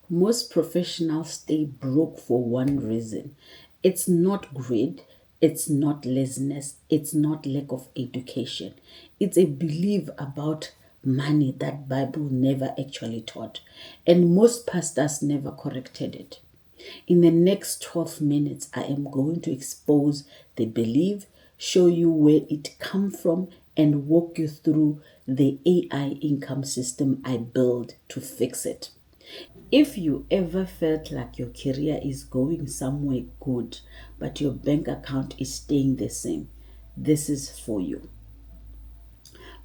Most professionals stay broke for one reason. It's not greed, it's not laziness, it's not lack of education. It's a belief about money that Bible never actually taught, and most pastors never corrected it. In the next 12 minutes, I am going to expose the belief, show you where it come from, and walk you through the AI income system I built to fix it. If you ever felt like your career is going somewhere good, but your bank account is staying the same, this is for you.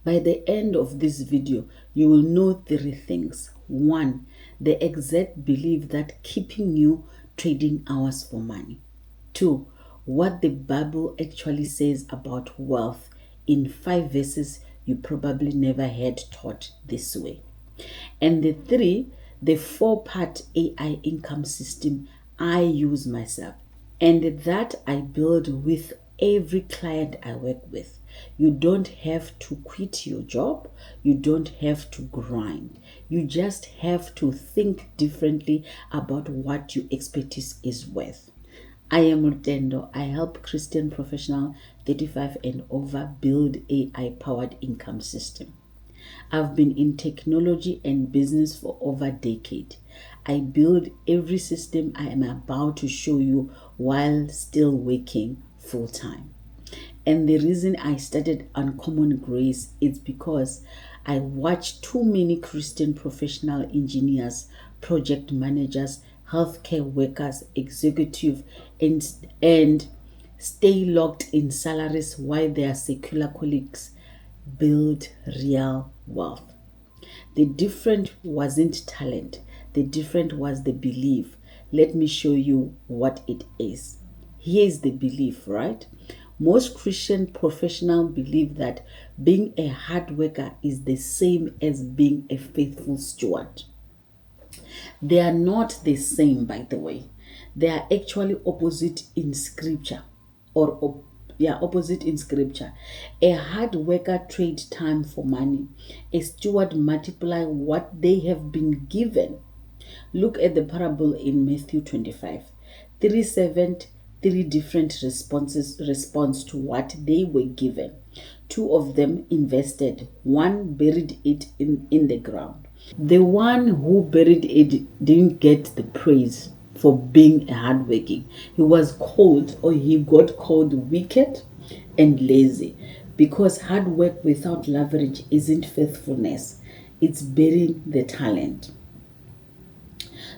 By the end of this video, you will know three things. One, the exact belief that keeping you trading hours for money. Two, what the Bible actually says about wealth in 5 verses you probably never had taught this way. And the three, the 4-part AI income system I use myself and that I build with every client I work with. You don't have to quit your job. You don't have to grind. You just have to think differently about what your expertise is worth. I am Rutendo. I help Christian professional 35 and over build AI powered income system. I've been in technology and business for over a decade. I build every system I am about to show you while still working full time. And the reason I started Uncommon Grace is because I watched too many Christian professional engineers, project managers, healthcare workers, executive, and stay locked in salaries while their secular colleagues build real wealth. The difference wasn't talent, the difference was the belief. Let me show you what it is. Here's the belief, right? Most Christian professionals believe that being a hard worker is the same as being a faithful steward. They are not the same, by the way. They are actually opposite in scripture opposite in scripture. A hard worker trade time for money. A steward multiply what they have been given. Look at the parable in Matthew 25. Three servants, three different response to what they were given. Two of them invested. One buried it in the ground. The one who buried it didn't get the praise for being hardworking. He got called wicked and lazy because hard work without leverage isn't faithfulness. It's burying the talent.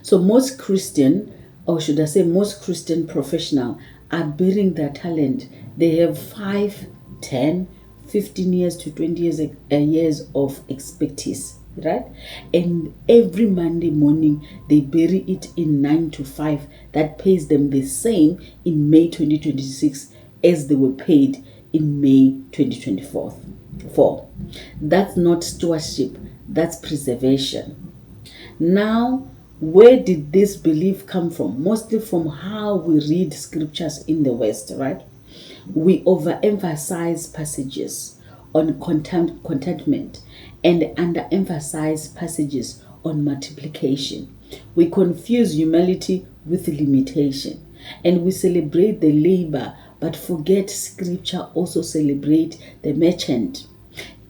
So most Christian, or should I say most Christian professional are burying their talent. They have 5, 10, 15 years to 20 years of expertise, right? And every Monday morning they bury it in 9 to 5 that pays them the same in May 2026 as they were paid in May 2024. That's not stewardship, that's preservation. Now, where did this belief come from? Mostly from how we read scriptures in the West, right? We overemphasize passages on contentment and underemphasize passages on multiplication. We confuse humility with limitation, and we celebrate the labor but forget scripture also celebrate the merchant.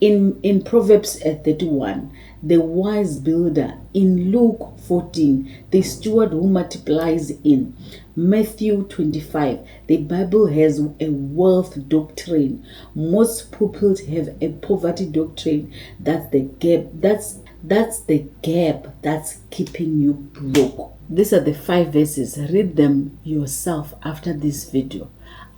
In Proverbs 31, the wise builder. In Luke 14, the steward who multiplies. In Matthew 25, the Bible has a wealth doctrine. Most pulpits have a poverty doctrine. That's the gap. That's the gap that's keeping you broke. These are the 5 verses. Read them yourself after this video.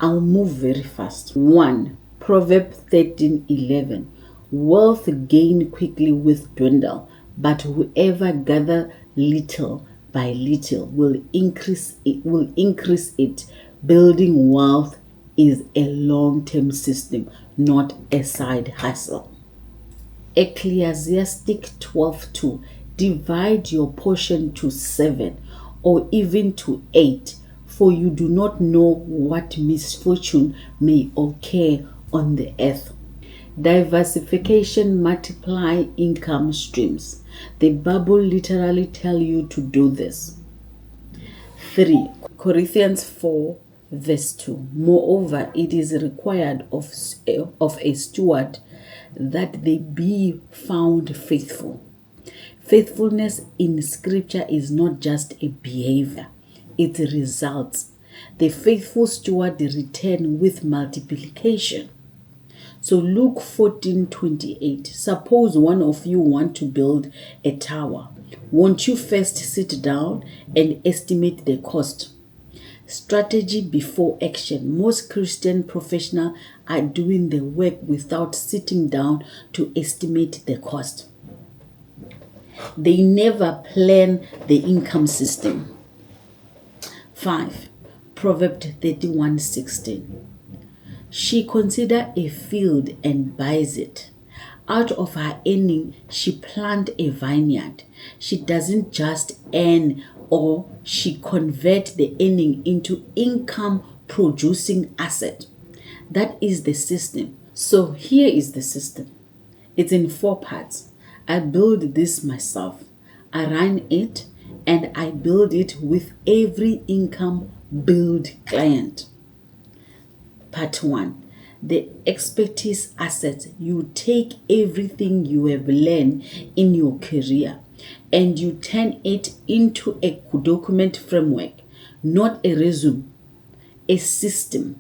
I'll move very fast. 1. Proverbs 13:11. Wealth gain quickly with dwindle, but whoever gather little by little will increase it. Building wealth is a long-term system, not a side hustle. Ecclesiastes 12:2. Divide your portion to 7 or even to 8, for you do not know what misfortune may occur on the earth. Diversification multiply income streams. The Bible literally tell you to do this. 3. Corinthians 4 verse 2. Moreover, it is required of a steward that they be found faithful. Faithfulness in scripture is not just a behavior, it results. The faithful steward return with multiplication. So Luke 14:28. Suppose one of you want to build a tower. Won't you first sit down and estimate the cost? Strategy before action. Most Christian professionals are doing the work without sitting down to estimate the cost. They never plan the income system. 5. Proverbs 31:16. She considers a field and buys it. Out of her earning, she plants a vineyard. She doesn't just earn, or she converts the earning into income producing asset. That is the system. So here is the system. It's in 4 parts. I build this myself. I run it, and I build it with every income build client. Part 1. The expertise assets. You take everything you have learned in your career and you turn it into a document framework, not a resume, a system.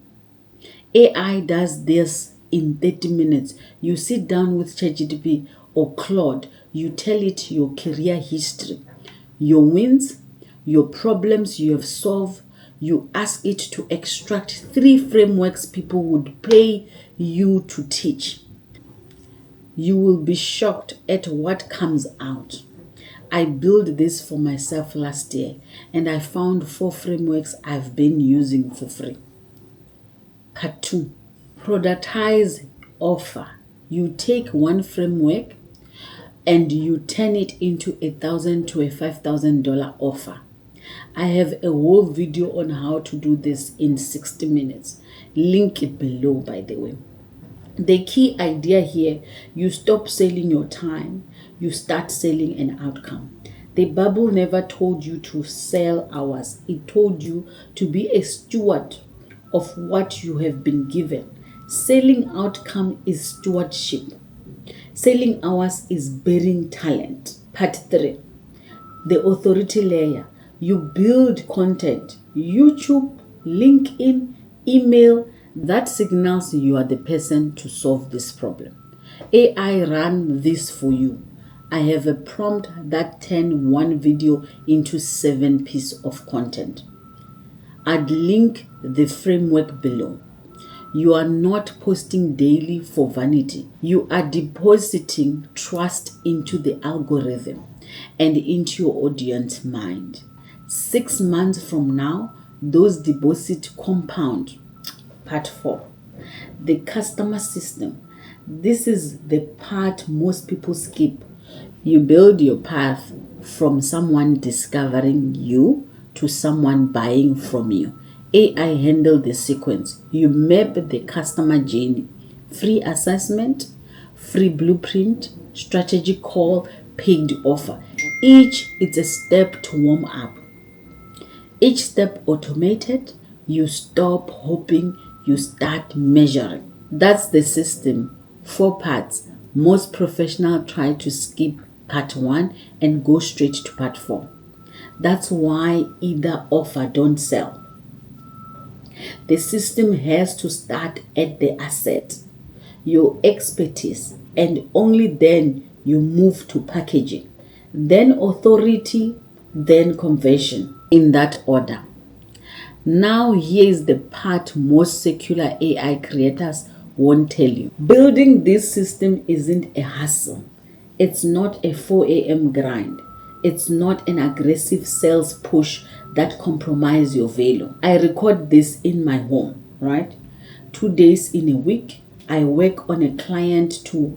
AI does this in 30 minutes. You sit down with ChatGPT or Claude, you tell it your career history, your wins, your problems you have solved. You ask it to extract 3 frameworks people would pay you to teach. You will be shocked at what comes out. I built this for myself last year and I found 4 frameworks I've been using for free. Part 2. Productize offer. You take one framework and you turn it into $1,000 to a $5,000 offer. I have a whole video on how to do this in 60 minutes. Link it below, by the way. The key idea here, you stop selling your time, you start selling an outcome. The Bible never told you to sell hours. It told you to be a steward of what you have been given. Selling outcome is stewardship. Selling hours is bearing talent. Part 3. The authority layer. You build content, YouTube, LinkedIn, email, that signals you are the person to solve this problem. AI run this for you. I have a prompt that turn one video into 7 pieces of content. I'd link the framework below. You are not posting daily for vanity. You are depositing trust into the algorithm and into your audience mind. 6 months from now, those deposits compound. Part 4. The customer system. This is the part most people skip. You build your path from someone discovering you to someone buying from you. AI handle the sequence. You map the customer journey. Free assessment, free blueprint, strategy call, paid offer. Each is a step to warm up. Each step automated, you stop hoping, you start measuring. That's the system. 4 parts. Most professionals try to skip part 1 and go straight to part 4. That's why either offer don't sell. The system has to start at the asset, your expertise, and only then you move to packaging, then authority, then conversion, in that order. Now here is the part most secular AI creators won't tell you. Building this system isn't a hustle. It's not a 4 a.m. grind. It's not an aggressive sales push that compromises your value. I record this in my home, right? 2 days in a week, I work on a client 2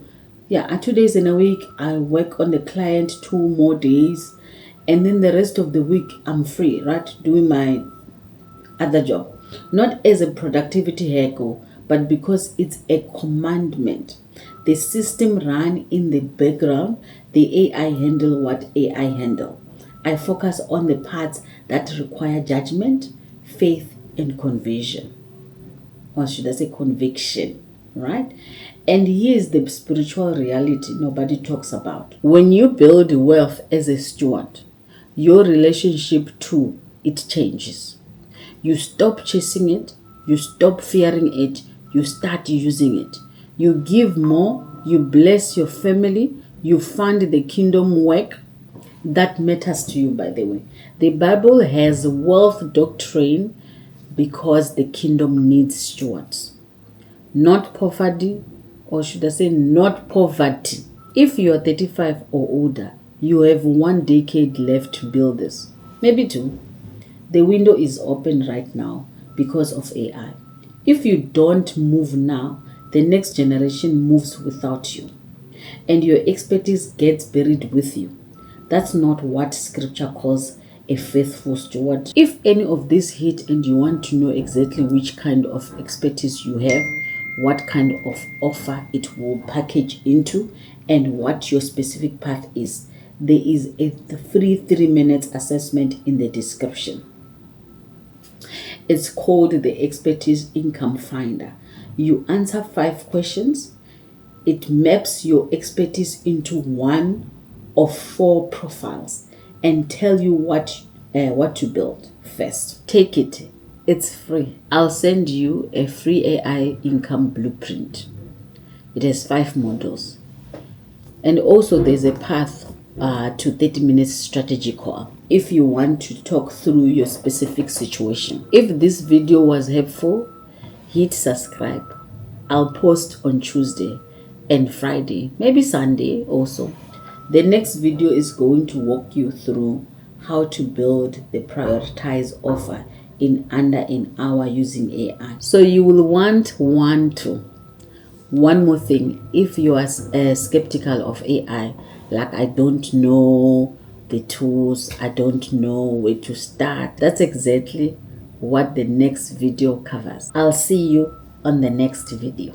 days in a week, I work on the client 2 more days. And then the rest of the week, I'm free, right? Doing my other job. Not as a productivity hack, but because it's a commandment. The system run in the background. The AI handle what AI handle. I focus on the parts that require judgment, faith, and conviction. Or should I say conviction, right? And here's the spiritual reality nobody talks about. When you build wealth as a steward, your relationship to it changes. You stop chasing it, you stop fearing it, you start using it. You give more, you bless your family, you fund the kingdom work that matters to you, by the way. The Bible has wealth doctrine because the kingdom needs stewards, not poverty, or should I say, not poverty. If you are 35 or older, you have 1 decade left to build this, maybe 2. The window is open right now because of AI. If you don't move now, the next generation moves without you, and your expertise gets buried with you. That's not what scripture calls a faithful steward. If any of this hit and you want to know exactly which kind of expertise you have, what kind of offer it will package into, and what your specific path is, there is a free 3-minute assessment in the description. It's called the Expertise Income Finder. You answer 5 questions. It maps your expertise into one of 4 profiles and tell you what to build first. Take it. It's free. I'll send you a free AI income blueprint. It has 5 modules. And also there's a path to 30 minutes strategy call if you want to talk through your specific situation. If this video was helpful, hit subscribe. I'll post on Tuesday and Friday, maybe Sunday also. The next video is going to walk you through how to build the prioritized offer in under an hour using AI. So you will want one more thing. If you are skeptical of AI, like I don't know the tools, I don't know where to start, that's exactly what the next video covers. I'll see you on the next video.